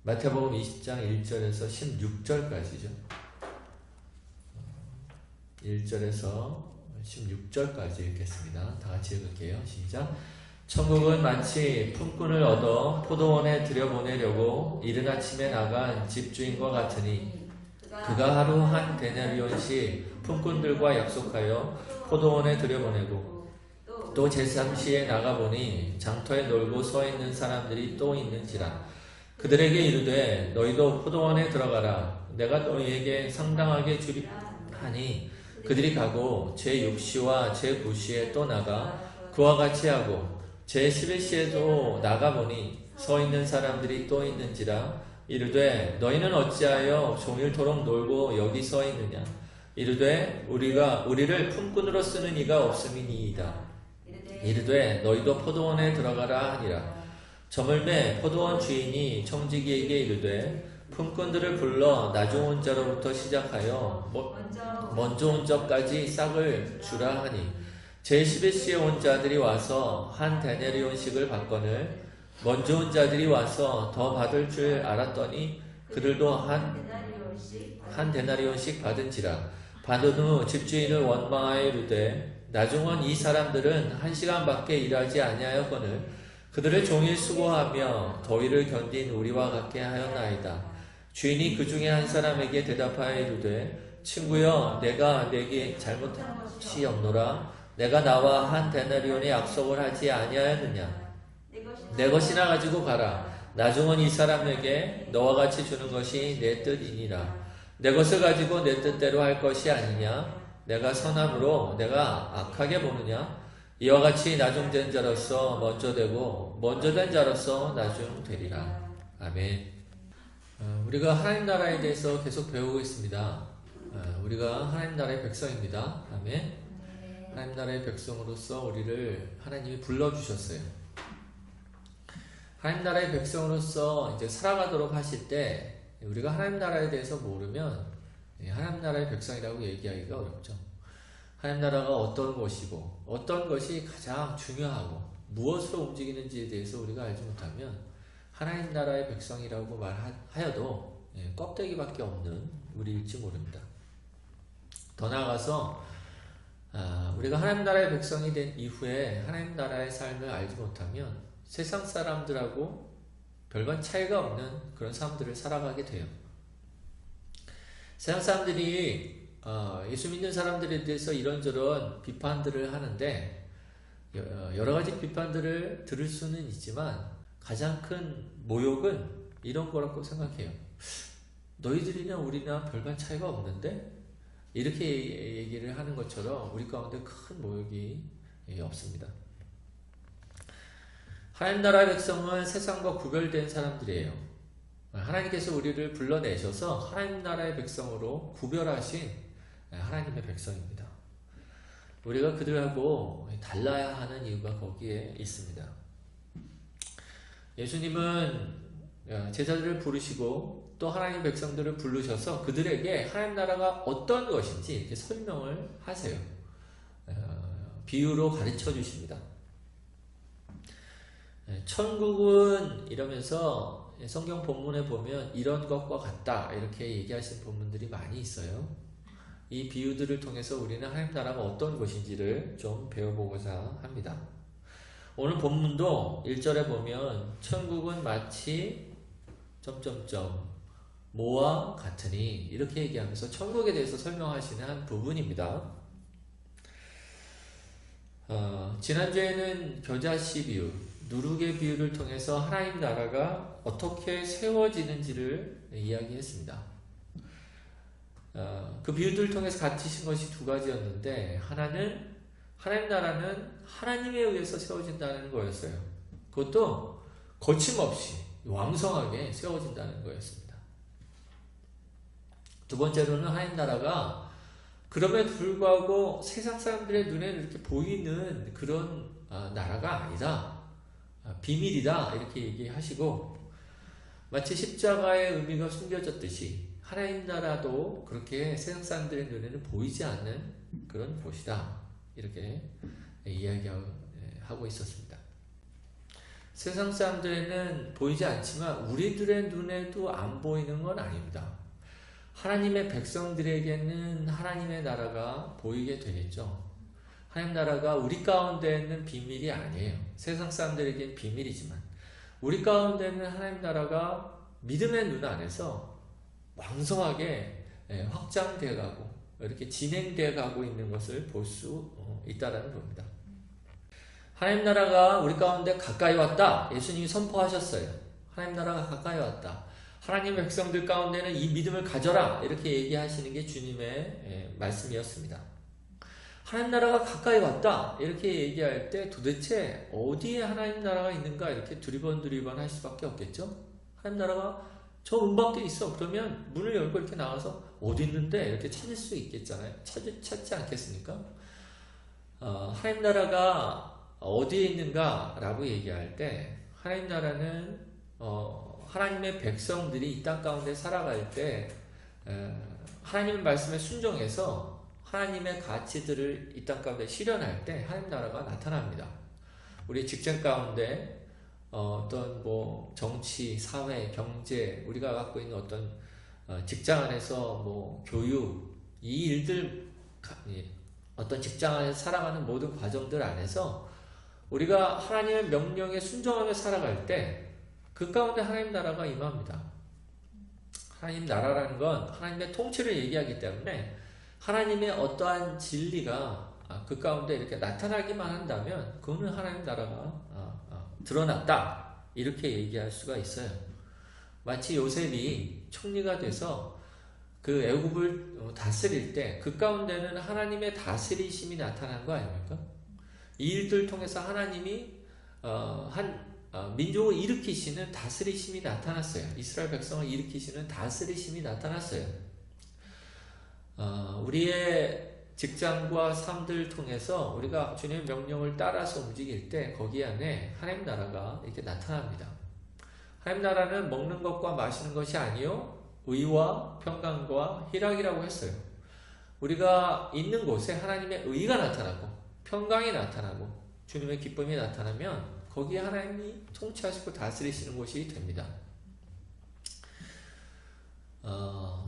마태복음 20장 1절에서 16절까지죠. 1절에서 16절까지 읽겠습니다. 다 같이 읽을게요. 시작. 천국은 마치 품꾼을 얻어 포도원에 들여보내려고 이른 아침에 나간 집주인과 같으니 그가 하루 한 데나리온씩 품꾼들과 약속하여 포도원에 들여보내고 또 제3시에 나가보니 장터에 놀고 서있는 사람들이 또 있는지라 그들에게 이르되 너희도 포도원에 들어가라 내가 너희에게 상당하게 주리 하니 그들이 가고 제6시와 제9시에 또 나가 그와 같이 하고 제11시에도 나가보니 서있는 사람들이 또 있는지라 이르되 너희는 어찌하여 종일토록 놀고 여기 서있느냐 이르되 우리를 품꾼으로 쓰는 이가 없음이니이다 이르되 너희도 포도원에 들어가라 하니라 저물매 포도원 주인이 청지기에게 이르되 품꾼들을 불러 나중 온 자로부터 시작하여 먼저 온 자까지 싹을 주라 하니 제11시에 온 자들이 와서 한 데나리온씩을 받거늘 먼저 온 자들이 와서 더 받을 줄 알았더니 그들도 한 데나리온씩 받은지라 받은 후 집주인을 원망하여 이르되 나중 온 이 사람들은 1시간밖에 일하지 아니하였거늘 그들을 종일 수고하며 더위를 견딘 우리와 같게 하였나이다. 주인이 그 중에 한 사람에게 대답하여 이르되 친구여 내가 내게 잘못이 없노라 내가 나와 한 데나리온의 약속을 하지 아니하였느냐 내 것이나 가지고 가라 나중은 이 사람에게 너와 같이 주는 것이 내 뜻이니라 내 것을 가지고 내 뜻대로 할 것이 아니냐 내가 선함으로 내가 악하게 보느냐 이와 같이 나중된 자로서 먼저 되고 먼저 된 자로서 나중 되리라. 아멘. 우리가 하나님 나라에 대해서 계속 배우고 있습니다. 우리가 하나님 나라의 백성입니다. 아멘. 하나님 나라의 백성으로서 우리를 하나님이 불러주셨어요. 하나님 나라의 백성으로서 이제 살아가도록 하실 때 우리가 하나님 나라에 대해서 모르면 하나님 나라의 백성이라고 얘기하기가 어렵죠. 하나님 나라가 어떤 것이고 어떤 것이 가장 중요하고 무엇으로 움직이는지에 대해서 우리가 알지 못하면 하나님 나라의 백성이라고 말하여도 껍데기밖에 없는 우리일지 모릅니다. 더 나아가서 우리가 하나님 나라의 백성이 된 이후에 하나님 나라의 삶을 알지 못하면 세상 사람들하고 별반 차이가 없는 그런 삶들을 살아가게 돼요. 세상 사람들이 예수 믿는 사람들에 대해서 이런저런 비판들을 하는데 여러 가지 비판들을 들을 수는 있지만 가장 큰 모욕은 이런 거라고 생각해요. 너희들이나 우리나 별반 차이가 없는데? 이렇게 얘기를 하는 것처럼 우리 가운데 큰 모욕이 없습니다. 하나님 나라의 백성은 세상과 구별된 사람들이에요. 하나님께서 우리를 불러내셔서 하나님 나라의 백성으로 구별하신 하나님의 백성입니다. 우리가 그들하고 달라야 하는 이유가 거기에 있습니다. 예수님은 제자들을 부르시고 또 하나님의 백성들을 부르셔서 그들에게 하나님 나라가 어떤 것인지 이렇게 설명을 하세요. 비유로 가르쳐 주십니다. 천국은 이러면서 성경 본문에 보면 이런 것과 같다 이렇게 얘기하신 본문들이 많이 있어요. 이 비유들을 통해서 우리는 하나님 나라가 어떤 것인지를 좀 배워보고자 합니다. 오늘 본문도 1절에 보면 천국은 마치 뭐와 같으니 이렇게 얘기하면서 천국에 대해서 설명하시는 한 부분입니다. 지난주에는 겨자씨 비유, 누룩의 비유를 통해서 하나님 나라가 어떻게 세워지는지를 이야기했습니다. 그 비유들을 통해서 가르치신 것이 두 가지였는데 하나는 하나님 나라는 하나님에 의해서 세워진다는 거였어요. 그것도 거침없이 왕성하게 세워진다는 거였습니다. 두 번째로는 하나님 나라가 그럼에도 불구하고 세상 사람들의 눈에는 이렇게 보이는 그런 나라가 아니다. 비밀이다. 이렇게 얘기하시고 마치 십자가의 의미가 숨겨졌듯이 하나님 나라도 그렇게 세상 사람들의 눈에는 보이지 않는 그런 곳이다. 이렇게 이야기하고 있었습니다. 세상 사람들에는 보이지 않지만 우리들의 눈에도 안 보이는 건 아닙니다. 하나님의 백성들에게는 하나님의 나라가 보이게 되겠죠. 하나님 나라가 우리 가운데는 비밀이 아니에요. 세상 사람들에게는 비밀이지만 우리 가운데는 하나님 나라가 믿음의 눈 안에서 왕성하게 확장되어 가고 이렇게 진행되어 가고 있는 것을 볼 수 있다는 겁니다. 하나님 나라가 우리 가운데 가까이 왔다. 예수님이 선포하셨어요. 하나님 나라가 가까이 왔다. 하나님의 백성들 가운데는 이 믿음을 가져라. 이렇게 얘기하시는 게 주님의 말씀이었습니다. 하나님 나라가 가까이 왔다. 이렇게 얘기할 때 도대체 어디에 하나님 나라가 있는가 이렇게 두리번 할 수밖에 없겠죠. 하나님 나라가 저 문 밖에 있어. 그러면 문을 열고 이렇게 나가서 어디 있는데 이렇게 찾을 수 있겠잖아요. 찾지 않겠습니까? 하나님 나라가 어디에 있는가 라고 얘기할 때 하나님 나라는 하나님의 백성들이 이 땅 가운데 살아갈 때 하나님의 말씀에 순종해서 하나님의 가치들을 이 땅 가운데 실현할 때 하나님 나라가 나타납니다. 우리 직장 가운데 어떤 뭐 정치, 사회, 경제 우리가 갖고 있는 어떤 직장 안에서 뭐 교육 이 일들 어떤 직장 안에서 살아가는 모든 과정들 안에서 우리가 하나님의 명령에 순종하며 살아갈 때 그 가운데 하나님 나라가 임합니다. 하나님 나라라는 건 하나님의 통치를 얘기하기 때문에 하나님의 어떠한 진리가 그 가운데 이렇게 나타나기만 한다면 그거는 하나님 나라가 드러났다 이렇게 얘기할 수가 있어요. 마치 요셉이 총리가 돼서 그 애굽을 다스릴 때 그 가운데는 하나님의 다스리심이 나타난 거 아닙니까? 이 일들을 통해서 하나님이 민족을 일으키시는 다스리심이 나타났어요. 이스라엘 백성을 일으키시는 다스리심이 나타났어요. 우리의 직장과 삶들을 통해서 우리가 주님의 명령을 따라서 움직일 때 거기 안에 하나님 나라가 이렇게 나타납니다. 하나님 나라는 먹는 것과 마시는 것이 아니요 의와 평강과 희락이라고 했어요. 우리가 있는 곳에 하나님의 의가 나타나고 평강이 나타나고 주님의 기쁨이 나타나면 거기에 하나님이 통치하시고 다스리시는 곳이 됩니다.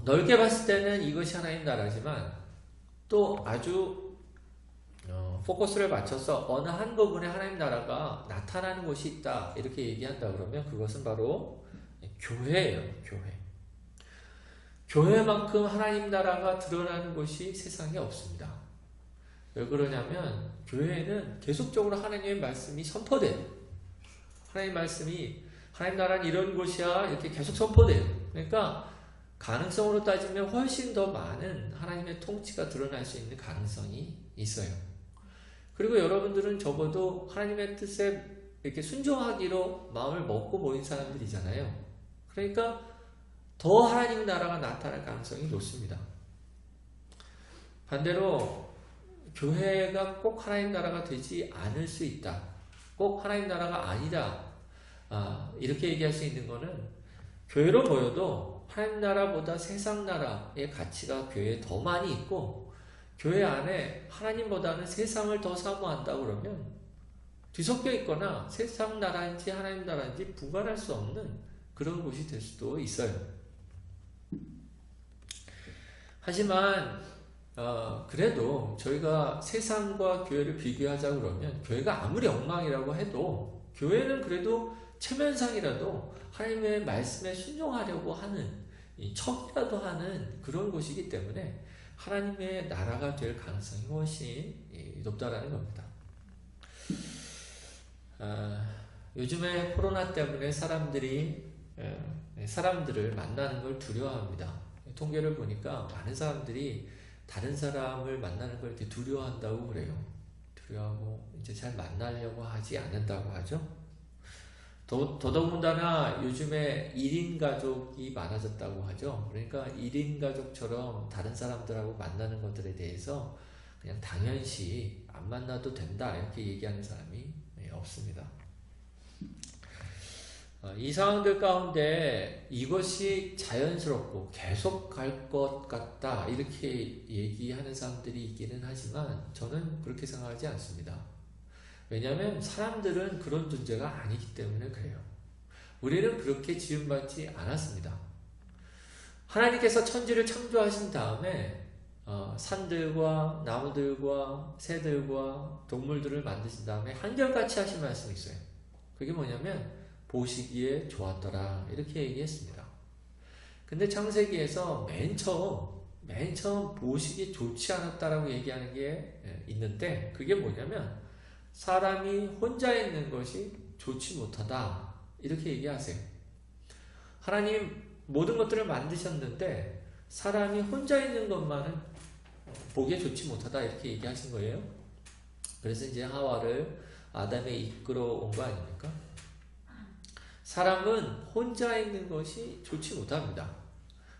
넓게 봤을 때는 이것이 하나님 나라지만 또 아주 포커스를 맞춰서 어느 한 부분에 하나님 나라가 나타나는 곳이 있다 이렇게 얘기한다 그러면 그것은 바로 교회예요. 교회만큼 하나님 나라가 드러나는 곳이 세상에 없습니다. 왜 그러냐면 교회에는 계속적으로 하나님의 말씀이 선포돼요. 하나님 말씀이 하나님 나라는 이런 곳이야 이렇게 계속 선포돼요. 그러니까 가능성으로 따지면 훨씬 더 많은 하나님의 통치가 드러날 수 있는 가능성이 있어요. 그리고 여러분들은 적어도 하나님의 뜻에 이렇게 순종하기로 마음을 먹고 모인 사람들이잖아요. 그러니까 더 하나님 나라가 나타날 가능성이 높습니다. 반대로 교회가 꼭 하나님 나라가 되지 않을 수 있다. 꼭 하나님 나라가 아니다. 이렇게 얘기할 수 있는 것은 교회로 모여도 하나님 나라보다 세상 나라의 가치가 교회에 더 많이 있고 교회 안에 하나님보다는 세상을 더 사모한다 그러면 뒤섞여 있거나 세상 나라인지 하나님 나라인지 분간할 수 없는 그런 곳이 될 수도 있어요. 하지만 그래도 저희가 세상과 교회를 비교하자 그러면 교회가 아무리 엉망이라고 해도 교회는 그래도 체면상이라도 하나님의 말씀에 순종하려고 하는 척이라도 하는 그런 곳이기 때문에 하나님의 나라가 될 가능성이 훨씬 높다라는 겁니다. 요즘에 코로나 때문에 사람들을 만나는 걸 두려워합니다. 통계를 보니까 많은 사람들이 다른 사람을 만나는 걸 이렇게 두려워한다고 그래요. 두려워하고 이제 잘 만나려고 하지 않는다고 하죠. 더더군다나 요즘에 1인 가족이 많아졌다고 하죠. 그러니까 1인 가족처럼 다른 사람들하고 만나는 것들에 대해서 그냥 당연시 안 만나도 된다 이렇게 얘기하는 사람이 없습니다. 이 상황들 가운데 이것이 자연스럽고 계속 갈 것 같다 이렇게 얘기하는 사람들이 있기는 하지만 저는 그렇게 생각하지 않습니다. 왜냐하면 사람들은 그런 존재가 아니기 때문에 그래요. 우리는 그렇게 지음받지 않았습니다. 하나님께서 천지를 창조하신 다음에 산들과 나무들과 새들과 동물들을 만드신 다음에 한결같이 하신 말씀이 있어요. 그게 뭐냐면 보시기에 좋았더라 이렇게 얘기했습니다. 근데 창세기에서 맨 처음 보시기 좋지 않았다라고 얘기하는 게 있는데 그게 뭐냐면 사람이 혼자 있는 것이 좋지 못하다 이렇게 얘기하세요. 하나님 모든 것들을 만드셨는데 사람이 혼자 있는 것만은 보기에 좋지 못하다 이렇게 얘기하신 거예요. 그래서 이제 하와를 아담에 이끌어 온 거 아닙니까? 사람은 혼자 있는 것이 좋지 못합니다.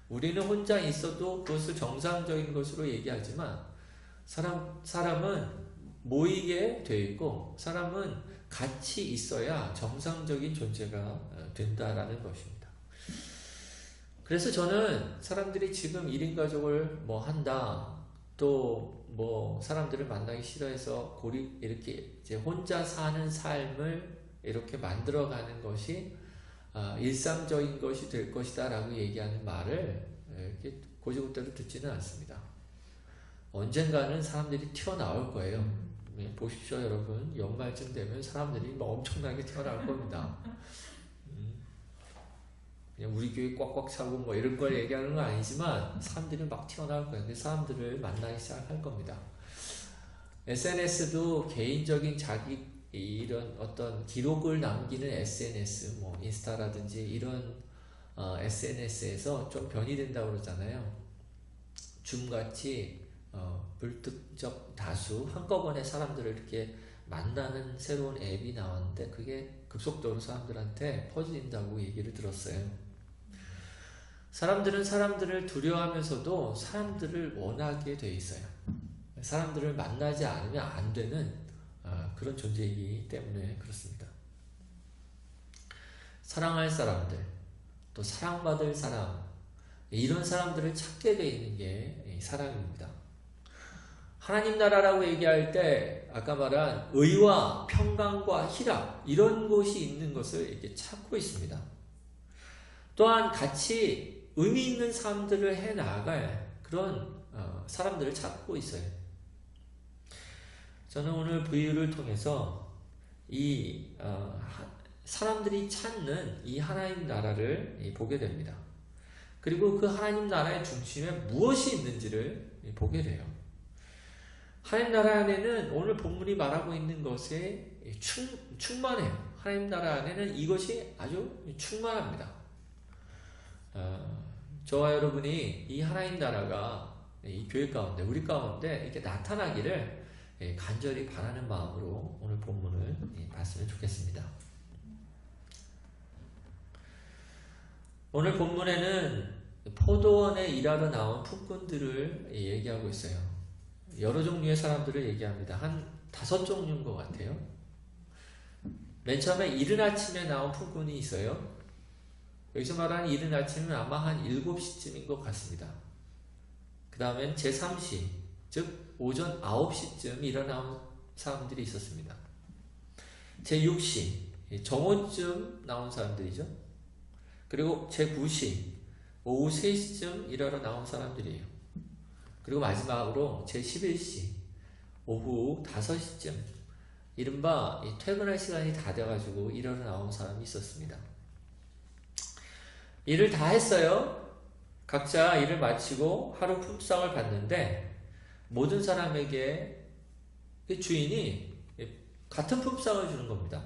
우리는 혼자 있어도 그것을 정상적인 것으로 얘기하지만 사람은 모이게 되어 있고 사람은 같이 있어야 정상적인 존재가 된다라는 것입니다. 그래서 저는 사람들이 지금 1인 가족을 뭐 한다 또 뭐 사람들을 만나기 싫어해서 이렇게 이제 혼자 사는 삶을 이렇게 만들어가는 것이 일상적인 것이 될 것이다 라고 얘기하는 말을 이렇게 고지고대로 듣지는 않습니다. 언젠가는 사람들이 튀어나올 거예요. 보십시오 여러분, 연말쯤 되면 사람들이 뭐 엄청나게 튀어나올 겁니다. 그냥 우리 교회 꽉꽉 차고 뭐 이런 걸 얘기하는 건 아니지만 사람들이 막 튀어나올 거예요. 그 사람들을 만나기 시작할 겁니다. SNS도 개인적인 자기 이런 어떤 기록을 남기는 SNS, 뭐 인스타라든지 이런 SNS에서 좀 변이된다고 그러잖아요. 줌같이 불특정 다수 한꺼번에 사람들을 이렇게 만나는 새로운 앱이 나왔는데 그게 급속도로 사람들한테 퍼진다고 얘기를 들었어요. 사람들은 사람들을 두려워하면서도 사람들을 원하게 돼 있어요. 사람들을 만나지 않으면 안 되는 그런 존재이기 때문에 그렇습니다. 사랑할 사람들, 또 사랑받을 사람, 이런 사람들을 찾게 돼 있는 게 사랑입니다. 하나님 나라라고 얘기할 때 아까 말한 의와 평강과 희락 이런 곳이 있는 것을 이렇게 찾고 있습니다. 또한 같이 의미 있는 삶들을 해 나갈 그런 사람들을 찾고 있어요. 저는 오늘 VU를 통해서 이 사람들이 찾는 이 하나님 나라를 보게 됩니다. 그리고 그 하나님 나라의 중심에 무엇이 있는지를 보게 돼요. 하나님 나라 안에는 오늘 본문이 말하고 있는 것에 충만해요. 하나님 나라 안에는 이것이 아주 충만합니다. 저와 여러분이 이 하나님 나라가 이 교회 가운데 우리 가운데 이렇게 나타나기를 간절히 바라는 마음으로 오늘 본문을 봤으면 좋겠습니다. 오늘 본문에는 포도원에 일하러 나온 품꾼들을 얘기하고 있어요. 여러 종류의 사람들을 얘기합니다. 한 5종류인 것 같아요. 맨 처음에 이른 아침에 나온 품꾼이 있어요. 여기서 말하는 이른 아침은 아마 한 7시쯤인 것 같습니다. 그 다음엔 제3시, 즉 오전 9시쯤 일어나온 사람들이 있었습니다. 제6시, 정오쯤 나온 사람들이죠. 그리고 제9시, 오후 3시쯤 일하러 나온 사람들이에요. 그리고 마지막으로 제11시, 오후 5시쯤 이른바 퇴근할 시간이 다 돼가지고 일하러 나온 사람이 있었습니다. 일을 다 했어요. 각자 일을 마치고 하루 품삯을 받는데 모든 사람에게 주인이 같은 품삯을 주는 겁니다.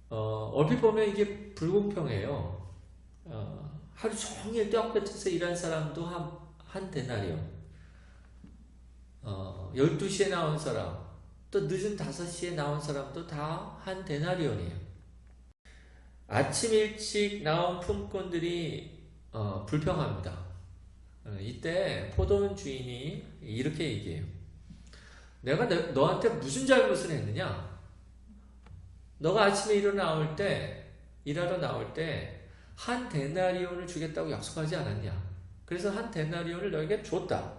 얼핏 보면 이게 불공평해요. 하루 종일 떼어볕에서 일한 사람도 한 데나리온, 12시에 나온 사람, 또 늦은 5시에 나온 사람도 다 한 데나리온이에요. 아침 일찍 나온 품꾼들이 불평합니다. 이때 포도원 주인이 이렇게 얘기해요. 내가 너한테 무슨 잘못을 했느냐? 너가 아침에 일어나올 때, 일하러 나올 때 한 데나리온을 주겠다고 약속하지 않았냐? 그래서 한 데나리온을 너에게 줬다.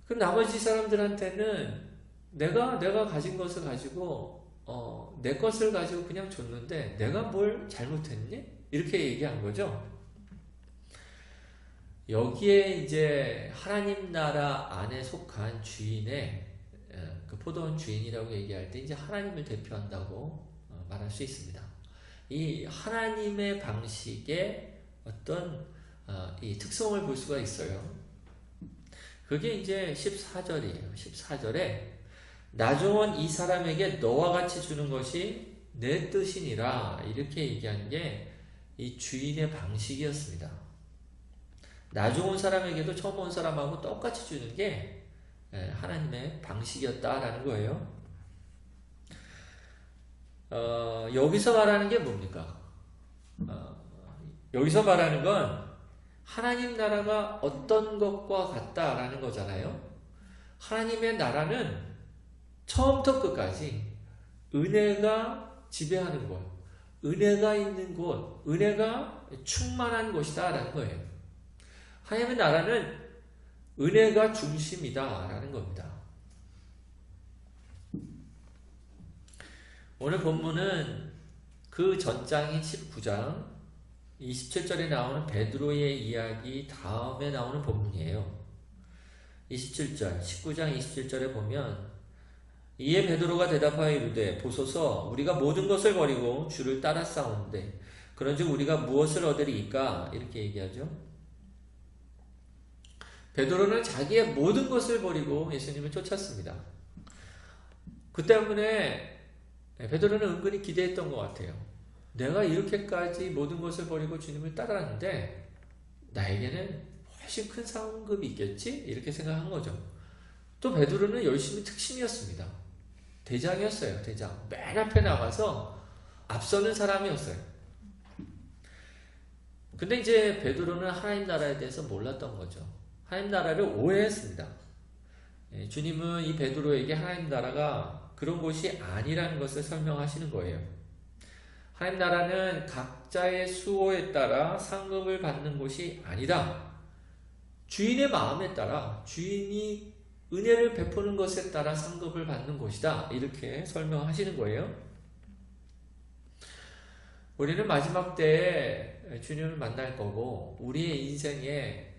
그럼 나머지 사람들한테는 내가 가진 것을 가지고 내 것을 가지고 그냥 줬는데 내가 뭘 잘못했니? 이렇게 얘기한 거죠. 여기에 이제 하나님 나라 안에 속한 주인의 그 포도원 주인이라고 얘기할 때 이제 하나님을 대표한다고 말할 수 있습니다. 이 하나님의 방식의 어떤 이 특성을 볼 수가 있어요. 그게 이제 14절이에요. 14절에 나중은 이 사람에게 너와 같이 주는 것이 내 뜻이니라 이렇게 얘기한 게 이 주인의 방식이었습니다. 나중 온 사람에게도 처음 온 사람하고 똑같이 주는 게 하나님의 방식이었다라는 거예요. 여기서 말하는 게 뭡니까? 여기서 말하는 건 하나님 나라가 어떤 것과 같다라는 거잖아요. 하나님의 나라는 처음부터 끝까지 은혜가 지배하는 곳, 은혜가 있는 곳, 은혜가 충만한 곳이다 라는 거예요. 하나님의 나라는 은혜가 중심이다 라는 겁니다. 오늘 본문은 그 전장인 19장 27절에 나오는 베드로의 이야기 다음에 나오는 본문이에요. 27절, 19장 27절에 보면 이에 베드로가 대답하여 이르되 보소서 우리가 모든 것을 버리고 주를 따라 싸우는데 그런즉 우리가 무엇을 얻으리이까? 이렇게 얘기하죠. 베드로는 자기의 모든 것을 버리고 예수님을 쫓았습니다. 그 때문에 베드로는 은근히 기대했던 것 같아요. 내가 이렇게까지 모든 것을 버리고 주님을 따랐는데 나에게는 훨씬 큰 상급이 있겠지? 이렇게 생각한 거죠. 또 베드로는 열심히 특심이었습니다. 대장이었어요. 대장. 맨 앞에 나가서 앞서는 사람이었어요. 근데 이제 베드로는 하나님 나라에 대해서 몰랐던 거죠. 하나님 나라를 오해했습니다. 주님은 이 베드로에게 하나님 나라가 그런 곳이 아니라는 것을 설명하시는 거예요. 하나님 나라는 각자의 수호에 따라 상급을 받는 곳이 아니다. 주인의 마음에 따라 주인이 은혜를 베푸는 것에 따라 상급을 받는 곳이다. 이렇게 설명하시는 거예요. 우리는 마지막 때에 주님을 만날 거고 우리의 인생에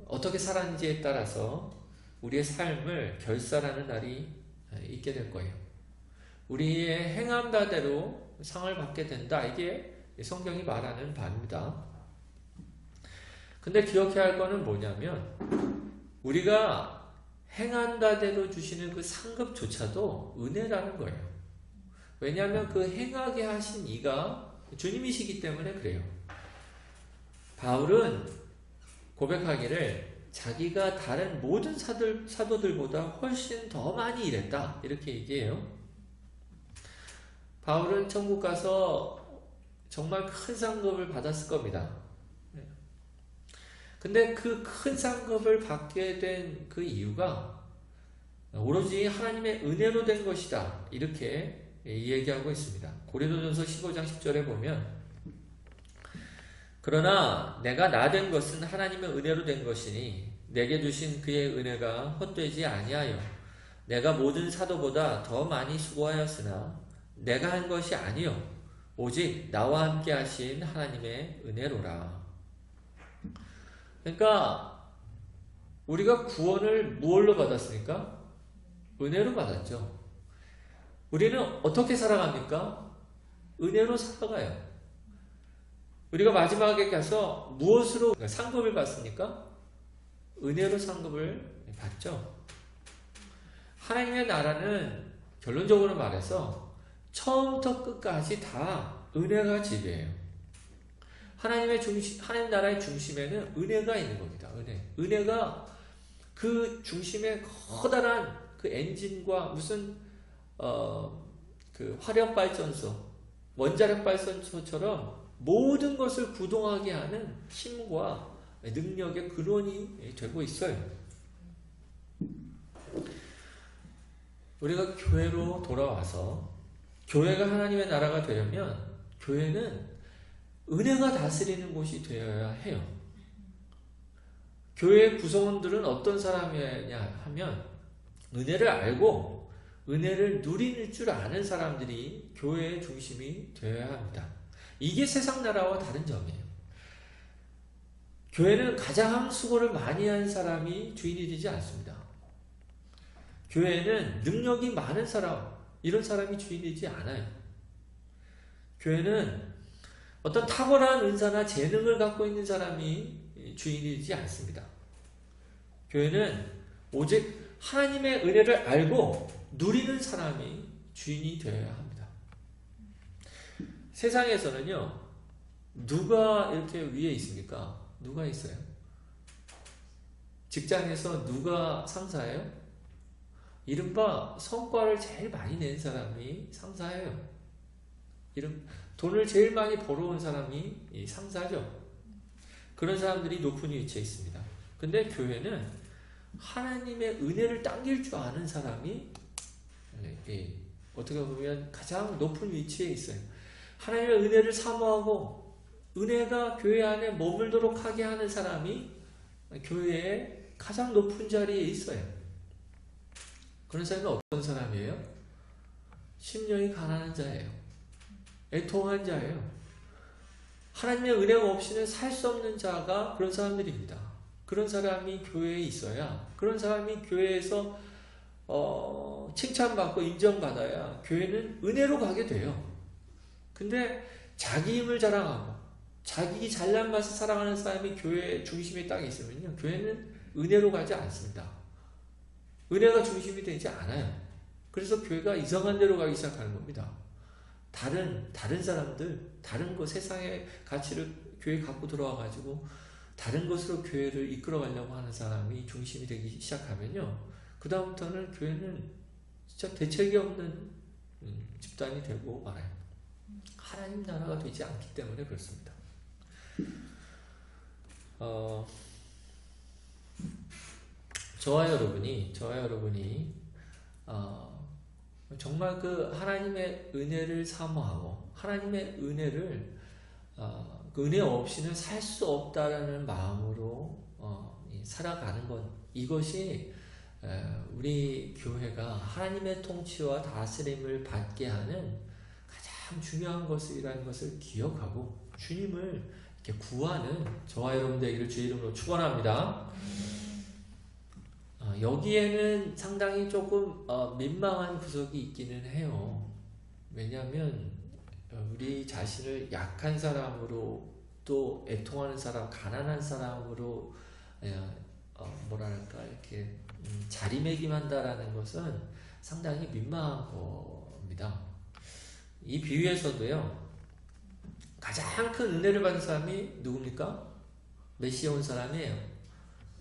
어떻게 살았는지에 따라서 우리의 삶을 결산하는 날이 있게 될 거예요. 우리의 행한 바대로 상을 받게 된다. 이게 성경이 말하는 바입니다. 근데 기억해야 할 거는 뭐냐면 우리가 행한 바대로 주시는 그 상급조차도 은혜라는 거예요. 왜냐하면 그 행하게 하신 이가 주님이시기 때문에 그래요. 바울은 고백하기를 자기가 다른 모든 사도들보다 훨씬 더 많이 일했다. 이렇게 얘기해요. 바울은 천국 가서 정말 큰 상급을 받았을 겁니다. 근데 그 큰 상급을 받게 된 그 이유가 오로지 하나님의 은혜로 된 것이다. 이렇게 얘기하고 있습니다. 고린도전서 15장 10절에 보면 그러나 내가 나 된 것은 하나님의 은혜로 된 것이니 내게 주신 그의 은혜가 헛되지 아니하여 내가 모든 사도보다 더 많이 수고하였으나 내가 한 것이 아니요 오직 나와 함께 하신 하나님의 은혜로라. 그러니까 우리가 구원을 무엇로 받았습니까? 은혜로 받았죠. 우리는 어떻게 살아갑니까? 은혜로 살아가요. 우리가 마지막에 가서 무엇으로 상급을 받습니까? 은혜로 상급을 받죠. 하나님의 나라는 결론적으로 말해서 처음부터 끝까지 다 은혜가 지배해요. 하나님 나라의 중심에는 은혜가 있는 겁니다. 은혜가 그 중심에 커다란 그 엔진과 무슨 그 화력 발전소, 원자력 발전소처럼 모든 것을 구동하게 하는 힘과 능력의 근원이 되고 있어요. 우리가 교회로 돌아와서 교회가 하나님의 나라가 되려면 교회는 은혜가 다스리는 곳이 되어야 해요. 교회의 구성원들은 어떤 사람이냐 하면 은혜를 알고 은혜를 누릴 줄 아는 사람들이 교회의 중심이 되어야 합니다. 이게 세상 나라와 다른 점이에요. 교회는 가장 수고를 많이 한 사람이 주인이 되지 않습니다. 교회는 능력이 많은 사람, 이런 사람이 주인이 되지 않아요. 교회는 어떤 탁월한 은사나 재능을 갖고 있는 사람이 주인이 되지 않습니다. 교회는 오직 하나님의 은혜를 알고 누리는 사람이 주인이 되어야 합니다. 세상에서는요, 누가 이렇게 위에 있습니까? 누가 있어요? 직장에서 누가 상사예요? 이른바 성과를 제일 많이 낸 사람이 상사예요. 돈을 제일 많이 벌어온 사람이 상사죠. 그런 사람들이 높은 위치에 있습니다. 근데 교회는 하나님의 은혜를 당길 줄 아는 사람이 어떻게 보면 가장 높은 위치에 있어요. 하나님의 은혜를 사모하고 은혜가 교회 안에 머물도록 하게 하는 사람이 교회의 가장 높은 자리에 있어요. 그런 사람은 어떤 사람이에요? 심령이 가난한 자예요. 애통한 자예요. 하나님의 은혜가 없이는 살 수 없는 자가 그런 사람들입니다. 그런 사람이 교회에 있어야, 그런 사람이 교회에서 칭찬받고 인정받아야 교회는 은혜로 가게 돼요. 근데 자기 힘을 자랑하고 자기 잘난 맛을 사랑하는 사람이 교회 중심에 딱 있으면요, 교회는 은혜로 가지 않습니다. 은혜가 중심이 되지 않아요. 그래서 교회가 이상한 데로 가기 시작하는 겁니다. 다른 사람들, 다른 거 세상의 가치를 교회에 갖고 들어와가지고 다른 것으로 교회를 이끌어가려고 하는 사람이 중심이 되기 시작하면요, 그 다음부터는 교회는 진짜 대책이 없는 집단이 되고 말아요. 하나님 나라가 되지 않기 때문에 그렇습니다. 저와 여러분이 정말 그 하나님의 은혜를 사모하고 하나님의 은혜를 그 은혜 없이는 살 수 없다라는 마음으로 살아가는 것, 이것이 우리 교회가 하나님의 통치와 다스림을 받게 하는 가장 중요한 것이라는 것을 기억하고 주님을 이렇게 구하는 저와 여러분 되기를 주의 이름으로 축원합니다. 여기에는 상당히 조금 민망한 구석이 있기는 해요. 왜냐하면 우리 자신을 약한 사람으로, 또 애통하는 사람, 가난한 사람으로 뭐랄까 이렇게 자리매김한다라는 것은 상당히 민망한 겁니다. 이 비유에서도요, 가장 큰 은혜를 받은 사람이 누굽니까? 몇 시에 온 사람이에요?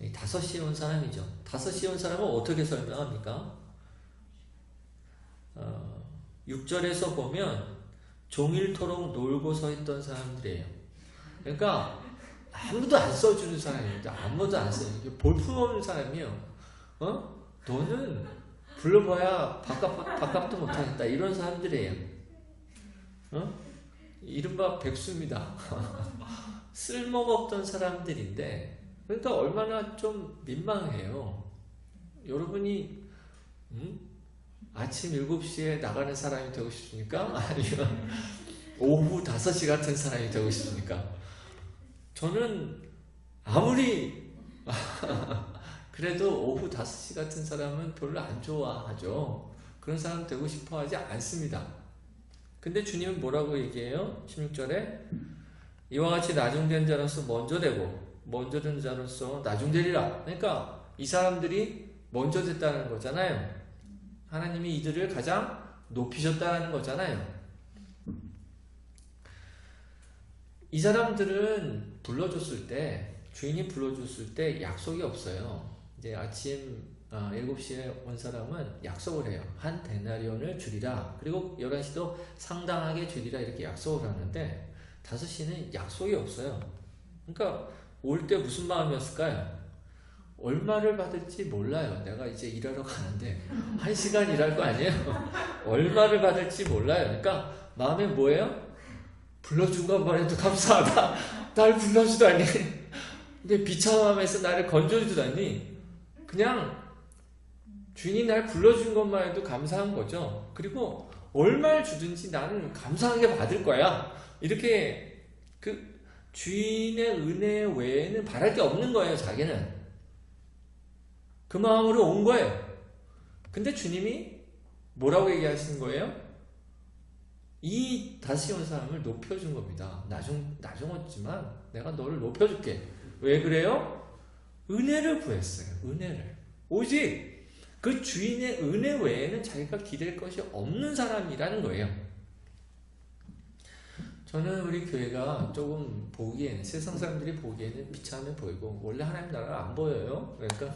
5시에 온 사람이죠. 5시에 온 사람은 어떻게 설명합니까? 6절에서 보면 종일토록 놀고 서 있던 사람들이에요. 그러니까 아무도 안 써주는 사람입니다. 아무도 안 써요. 볼품없는 사람이에요. 너는 불러봐야 밥값도 못하겠다, 이런 사람들이에요. 이른바 백수입니다. 쓸모가 없던 사람들인데, 그러니까 얼마나 좀 민망해요. 여러분이 아침 7시에 나가는 사람이 되고 싶습니까? 아니면 오후 5시 같은 사람이 되고 싶습니까? 저는 아무리 그래도 오후 5시 같은 사람은 별로 안 좋아하죠. 그런 사람 되고 싶어 하지 않습니다. 근데 주님은 뭐라고 얘기해요? 16절에 이와 같이 나중된 자로서 먼저 되고 먼저 된 자로서 나중되리라. 그러니까 이 사람들이 먼저 됐다는 거잖아요. 하나님이 이들을 가장 높이셨다는 거잖아요. 이 사람들은 불러줬을 때, 주인이 불러줬을 때 약속이 없어요. 이제 아침 7시에 온 사람은 약속을 해요. 한 데나리온을 주리라. 그리고 11시도 상당하게 주리라, 이렇게 약속을 하는데 5시는 약속이 없어요. 그러니까 올 때 무슨 마음이었을까요? 얼마를 받을지 몰라요. 내가 이제 일하러 가는데 1시간 일할 거 아니에요? 얼마를 받을지 몰라요. 그러니까 마음에 뭐예요? 불러준 것만 해도 감사하다. 날 불러주다니. 근데 비참함에서 나를 건져주다니. 그냥 주인이 날 불러준 것만 해도 감사한 거죠. 그리고 얼마를 주든지 나는 감사하게 받을 거야. 이렇게 그 주인의 은혜 외에는 바랄 게 없는 거예요. 자기는. 그 마음으로 온 거예요. 근데 주님이 뭐라고 얘기하시는 거예요? 이 다시 온 사람을 높여준 겁니다. 나중었지만 내가 너를 높여줄게. 왜 그래요? 은혜를 구했어요. 은혜를. 오직 그 주인의 은혜 외에는 자기가 기댈 것이 없는 사람이라는 거예요. 저는 우리 교회가 조금 보기에는, 세상 사람들이 보기에는 비참해 보이고, 원래 하나님 나라가 안 보여요. 그러니까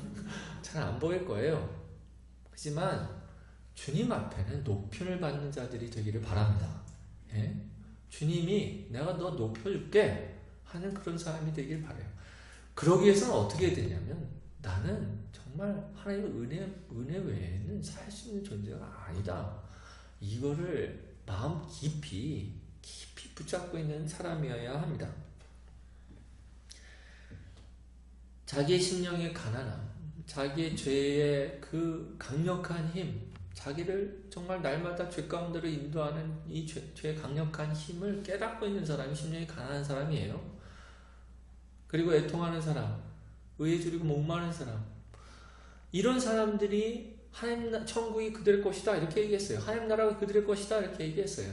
잘 안 보일 거예요. 하지만 주님 앞에는 높임을 받는 자들이 되기를 바랍니다. 예? 주님이 내가 너 높여줄게 하는 그런 사람이 되길 바라요. 그러기 위해서는 어떻게 해야 되냐면, 나는 정말 하나님의 은혜 외에는 살 수 있는 존재가 아니다. 이거를 마음 깊이 붙잡고 있는 사람이어야 합니다. 자기의 심령의 가난함, 자기의 죄의 그 강력한 힘, 자기를 정말 날마다 죄 가운데로 인도하는 이 죄의 강력한 힘을 깨닫고 있는 사람이 심령이 가난한 사람이에요. 그리고 애통하는 사람, 의에 줄이고 목마른 사람, 이런 사람들이 하나님 천국이 그들의 것이다 이렇게 얘기했어요. 하나님 나라가 그들의 것이다 이렇게 얘기했어요.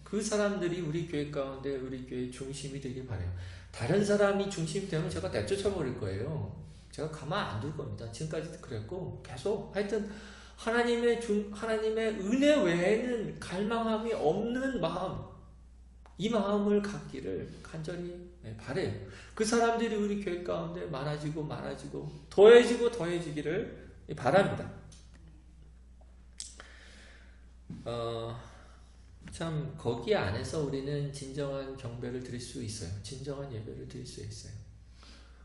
그 사람들이 우리 교회 가운데 우리 교회의 중심이 되길 바라요. 다른 사람이 중심이 되면 제가 내쫓아 버릴 거예요. 제가 가만 안 둘 겁니다. 지금까지도 그랬고 계속 하여튼 하나님의 은혜 외에는 갈망함이 없는 마음, 이 마음을 갖기를 간절히 바라요. 그 사람들이 우리 교회 가운데 많아지고 더해지기를 바랍니다. 참 거기 안에서 우리는 진정한 경배를 드릴 수 있어요. 진정한 예배를 드릴 수 있어요.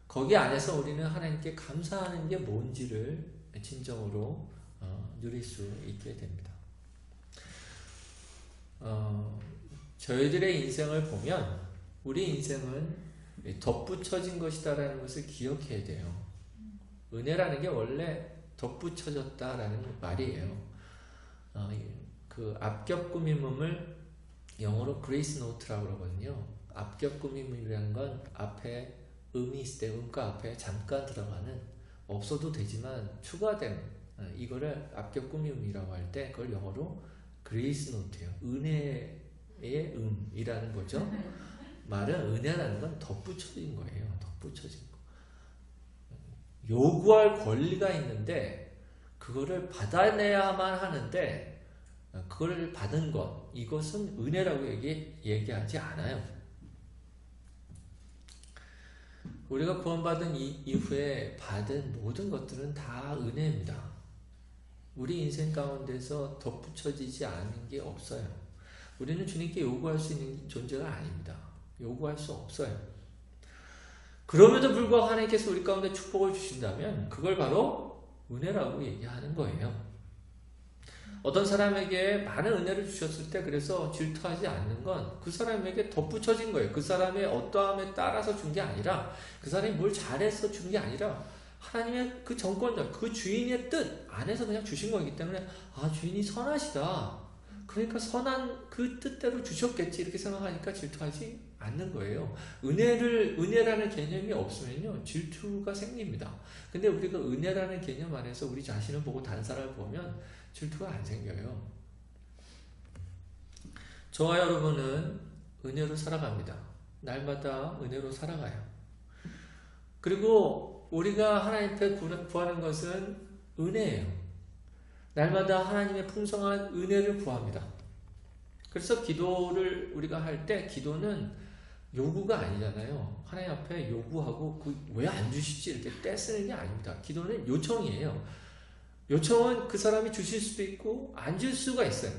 거기 안에서 우리는 하나님께 감사하는 게 뭔지를 진정으로 누릴 수 있게 됩니다. 저희들의 인생을 보면 우리 인생은 덧붙여진 것이다라는 것을 기억해야 돼요. 은혜라는 게 원래 덧붙여졌다라는 말이에요. 그 앞겹 꾸밈음을 영어로 그레이스 노트라고 그러거든요. 앞겹 꾸밈이라는 건 앞에 음이 있을 때 음과 앞에 잠깐 들어가는, 없어도 되지만 추가된, 이거를 앞겹 꾸밈이라고 할 때 그걸 영어로 그레이스 노트예요. 은혜의 음이라는 거죠. 말은 은혜라는 건 덧붙여진 거예요. 덧붙여진 거. 요구할 권리가 있는데 그거를 받아내야만 하는데, 그걸 받은 것, 이것은 은혜라고 얘기하지 않아요. 우리가 구원받은 이후에 받은 모든 것들은 다 은혜입니다. 우리 인생 가운데서 덧붙여지지 않은 게 없어요. 우리는 주님께 요구할 수 있는 존재가 아닙니다. 요구할 수 없어요. 그럼에도 불구하고 하나님께서 우리 가운데 축복을 주신다면 그걸 바로 은혜라고 얘기하는 거예요. 어떤 사람에게 많은 은혜를 주셨을 때 그래서 질투하지 않는 건 그 사람에게 덧붙여진 거예요. 그 사람의 어떠함에 따라서 준 게 아니라, 그 사람이 뭘 잘해서 준 게 아니라 하나님의 그 정권자, 그 주인의 뜻 안에서 그냥 주신 거기 때문에, 아, 주인이 선하시다, 그러니까 선한 그 뜻대로 주셨겠지, 이렇게 생각하니까 질투하지 않는 거예요. 은혜라는 개념이 없으면요 질투가 생깁니다. 근데 우리가 은혜라는 개념 안에서 우리 자신을 보고 다른 사람을 보면 질투가 안 생겨요. 저와 여러분은 은혜로 살아갑니다. 날마다 은혜로 살아가요. 그리고 우리가 하나님 앞에 구하는 것은 은혜예요. 날마다 하나님의 풍성한 은혜를 구합니다. 그래서 기도를 우리가 할 때, 기도는 요구가 아니잖아요. 하나님 앞에 요구하고 왜 안 주시지 이렇게 떼쓰는 게 아닙니다. 기도는 요청이에요. 요청은 그 사람이 주실 수도 있고 안 줄 수가 있어요.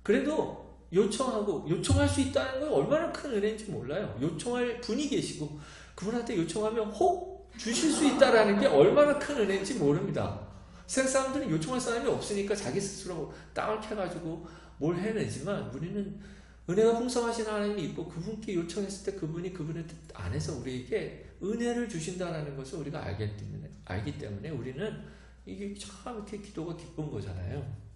그래도 요청할 수 있다는 건 얼마나 큰 은혜인지 몰라요. 요청할 분이 계시고 그분한테 요청하면 혹 주실 수 있다는 게 얼마나 큰 은혜인지 모릅니다. 세상 사람들은 요청할 사람이 없으니까 자기 스스로 땅을 캐가지고 뭘 해내지만, 우리는 은혜가 풍성하신 하나님이 있고 그분께 요청했을 때 그분이 그분의 뜻 안에서 우리에게 은혜를 주신다는 것을 우리가 알기 때문에 우리는 이게 참 이렇게 기도가 기쁜 거잖아요.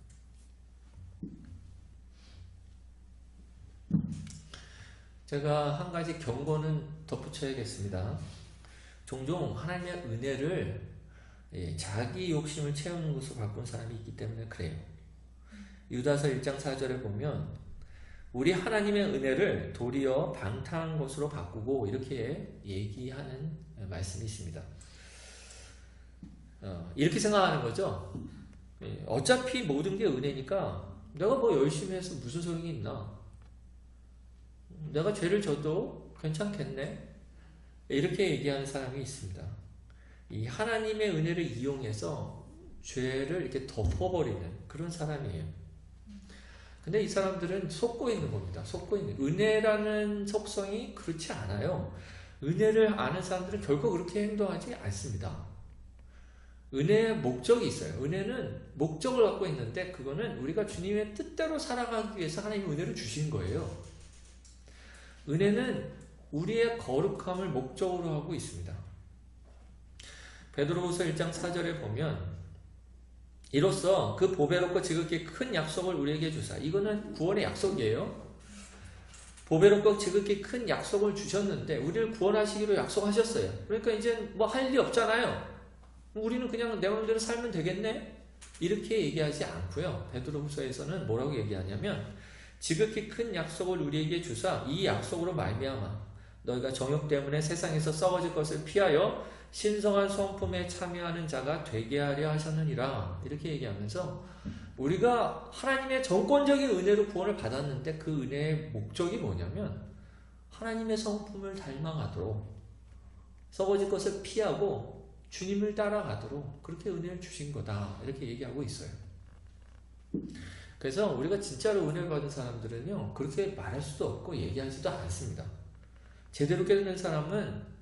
제가 한 가지 경고는 덧붙여야겠습니다. 종종 하나님의 은혜를 자기 욕심을 채우는 것으로 바꾼 사람이 있기 때문에 그래요. 유다서 1장 4절에 보면 우리 하나님의 은혜를 도리어 방탕한 것으로 바꾸고 이렇게 얘기하는 말씀이 있습니다. 이렇게 생각하는 거죠. 어차피 모든 게 은혜니까 내가 뭐 열심히 해서 무슨 소용이 있나? 내가 죄를 져도 괜찮겠네? 이렇게 얘기하는 사람이 있습니다. 이 하나님의 은혜를 이용해서 죄를 이렇게 덮어버리는 그런 사람이에요. 근데 이 사람들은 속고 있는 겁니다. 속고 있는. 은혜라는 속성이 그렇지 않아요. 은혜를 아는 사람들은 결코 그렇게 행동하지 않습니다. 은혜의 목적이 있어요. 은혜는 목적을 갖고 있는데 그거는 우리가 주님의 뜻대로 살아가기 위해서 하나님이 은혜를 주신 거예요. 은혜는 우리의 거룩함을 목적으로 하고 있습니다. 베드로후서 1장 4절에 보면 이로써 그 보배롭고 지극히 큰 약속을 우리에게 주사. 이거는 구원의 약속이에요. 보배롭고 지극히 큰 약속을 주셨는데 우리를 구원하시기로 약속하셨어요. 그러니까 이제 뭐 할 일이 없잖아요. 우리는 그냥 내 마음대로 살면 되겠네? 이렇게 얘기하지 않고요. 베드로후서에서는 뭐라고 얘기하냐면 지극히 큰 약속을 우리에게 주사 이 약속으로 말미암아 너희가 정욕 때문에 세상에서 썩어질 것을 피하여 신성한 성품에 참여하는 자가 되게 하려 하셨느니라. 이렇게 얘기하면서 우리가 하나님의 정권적인 은혜로 구원을 받았는데 그 은혜의 목적이 뭐냐면 하나님의 성품을 닮아가도록 썩어질 것을 피하고 주님을 따라가도록 그렇게 은혜를 주신 거다. 이렇게 얘기하고 있어요. 그래서 우리가 진짜로 은혜를 받은 사람들은요, 그렇게 말할 수도 없고 얘기하지도 않습니다. 제대로 깨닫는 사람은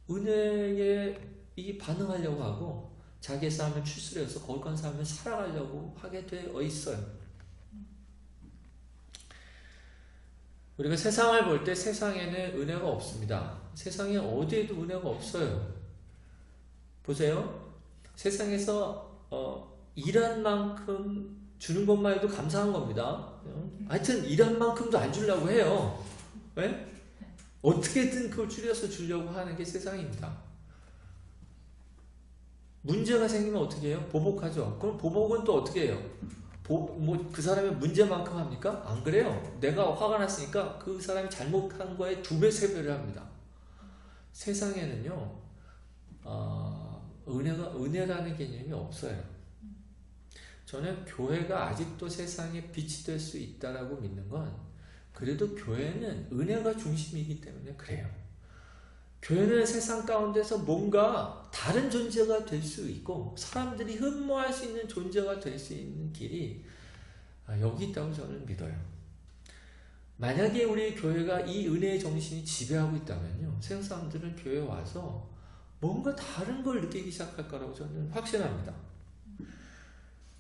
은혜에 반응하려고 하고 자기의 삶을 추스려서 거룩한 삶을 살아가려고 하게 되어 있어요. 우리가 세상을 볼 때 세상에는 은혜가 없습니다. 세상에 어디에도 은혜가 없어요. 보세요. 세상에서 일한 만큼 주는 것만 해도 감사한 겁니다. 하여튼 일한 만큼도 안 주려고 해요. 왜? 어떻게든 그걸 줄여서 주려고 하는 게 세상입니다. 문제가 생기면 어떻게 해요? 보복하죠. 그럼 보복은 또 어떻게 해요? 그 사람의 문제만큼 합니까? 안 그래요. 내가 화가 났으니까 그 사람이 잘못한 거에 2배, 3배를 합니다. 세상에는요, 은혜라는 개념이 없어요. 저는 교회가 아직도 세상에 빛이 될 수 있다라고 믿는 건 그래도 교회는 은혜가 중심이기 때문에 그래요. 교회는 세상 가운데서 뭔가 다른 존재가 될 수 있고 사람들이 흠모할 수 있는 존재가 될 수 있는 길이 여기 있다고 저는 믿어요. 만약에 우리 교회가 이 은혜의 정신이 지배하고 있다면요, 세상 사람들은 교회에 와서 뭔가 다른 걸 느끼기 시작할 거라고 저는 확신합니다.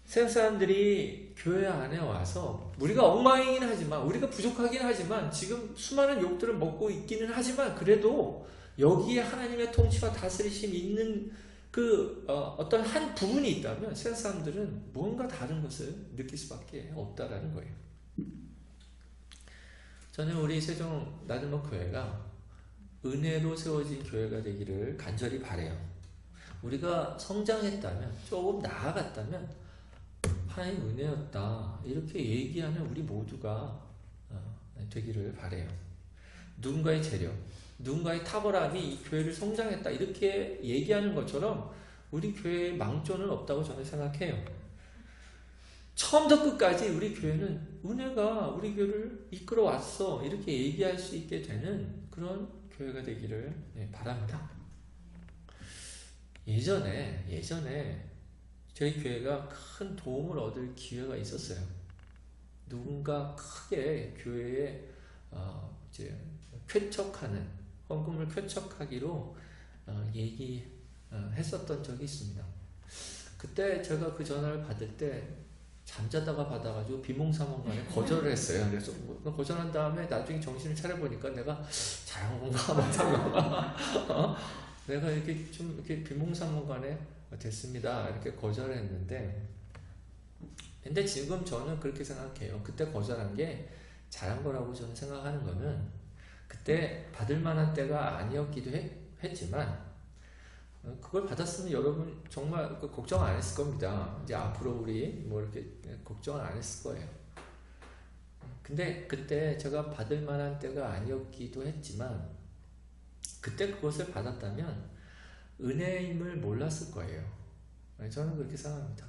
세상 사람들이 교회 안에 와서 우리가 엉망이긴 하지만 우리가 부족하긴 하지만 지금 수많은 욕들을 먹고 있기는 하지만 그래도 여기에 하나님의 통치와 다스리심이 있는 어떤 한 부분이 있다면 세상 사람들은 뭔가 다른 것을 느낄 수밖에 없다라는 거예요. 저는 우리 세종 나들목 교회가 은혜로 세워진 교회가 되기를 간절히 바라요. 우리가 성장했다면, 조금 나아갔다면 하나님 은혜였다 이렇게 얘기하는 우리 모두가 되기를 바라요. 누군가의 재력, 누군가의 탁월함이 이 교회를 성장했다 이렇게 얘기하는 것처럼 우리 교회에 망조는 없다고 저는 생각해요. 처음부터 끝까지 우리 교회는 은혜가 우리 교회를 이끌어왔어 이렇게 얘기할 수 있게 되는 그런 교회가 되기를 바랍니다. 예전에 저희 교회가 큰 도움을 얻을 기회가 있었어요. 누군가 크게 교회에 쾌척하는 헌금을 쾌척하기로 얘기했었던 적이 있습니다. 그때 제가 그 전화를 받을 때 잠자다가 받아가지고 비몽사몽간에 거절을 했어요. 그래서 거절한 다음에 나중에 정신을 차려보니까 내가 잘한 건가 못한 건가 내가 이렇게 비몽사몽간에 됐습니다. 이렇게 거절을 했는데, 근데 지금 저는 그렇게 생각해요. 그때 거절한 게 잘한 거라고 저는 생각하는 거는, 그때 받을 만한 때가 아니었기도 했지만, 그걸 받았으면 여러분 정말 걱정 안 했을 겁니다. 이제 앞으로 우리 뭐 이렇게 걱정을 안 했을 거예요. 근데 그때 제가 받을 만한 때가 아니었기도 했지만, 그때 그것을 받았다면 은혜임을 몰랐을 거예요. 저는 그렇게 생각합니다.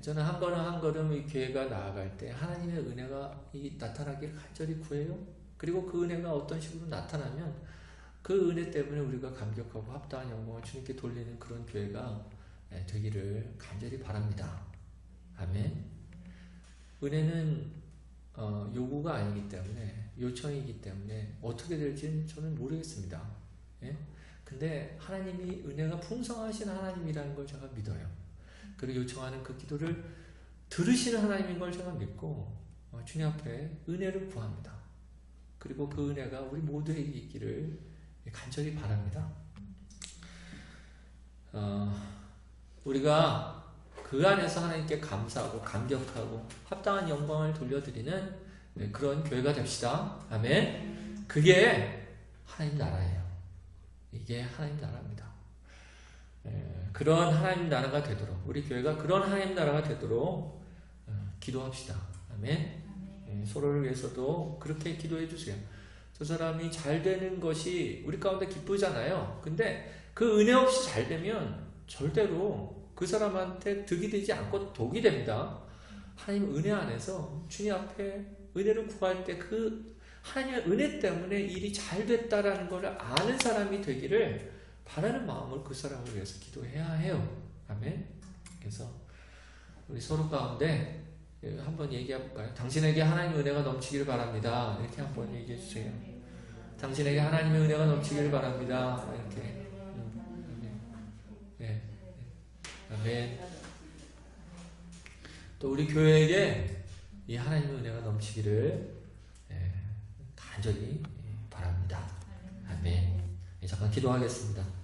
저는 한 걸음 한 걸음 이 교회가 나아갈 때 하나님의 은혜가 나타나기를 간절히 구해요. 그리고 그 은혜가 어떤 식으로 나타나면 그 은혜 때문에 우리가 감격하고 합당한 영광을 주님께 돌리는 그런 교회가 되기를 간절히 바랍니다. 아멘. 은혜는 요구가 아니기 때문에, 요청이기 때문에 어떻게 될지는 저는 모르겠습니다. 예? 근데 하나님이 은혜가 풍성하신 하나님이라는 걸 제가 믿어요. 그리고 요청하는 그 기도를 들으시는 하나님인 걸 제가 믿고 주님 앞에 은혜를 구합니다. 그리고 그 은혜가 우리 모두에게 있기를 간절히 바랍니다. 우리가 그 안에서 하나님께 감사하고 감격하고 합당한 영광을 돌려드리는 그런 교회가 됩시다. 아멘. 그게 하나님 나라예요. 이게 하나님 나라입니다. 그런 하나님 나라가 되도록, 우리 교회가 그런 하나님 나라가 되도록 기도합시다. 아멘. 서로를 위해서도 그렇게 기도해 주세요. 저 사람이 잘 되는 것이 우리 가운데 기쁘잖아요. 근데 그 은혜 없이 잘 되면 절대로 그 사람한테 득이 되지 않고 독이 됩니다. 하나님 은혜 안에서 주님 앞에 은혜를 구할 때 그 하나님의 은혜 때문에 일이 잘 됐다라는 것을 아는 사람이 되기를 바라는 마음을 그 사람을 위해서 기도해야 해요. 아멘. 그래서 우리 서로 가운데 한번 얘기해 볼까요? 당신에게 하나님의 은혜가 넘치기를 바랍니다. 이렇게 한번 얘기해 주세요. 당신에게 하나님의 은혜가 넘치기를 바랍니다. 이렇게. 네. 아멘. 또 우리 교회에게 이 하나님의 은혜가 넘치기를 간절히 바랍니다. 아멘. 잠깐 기도하겠습니다.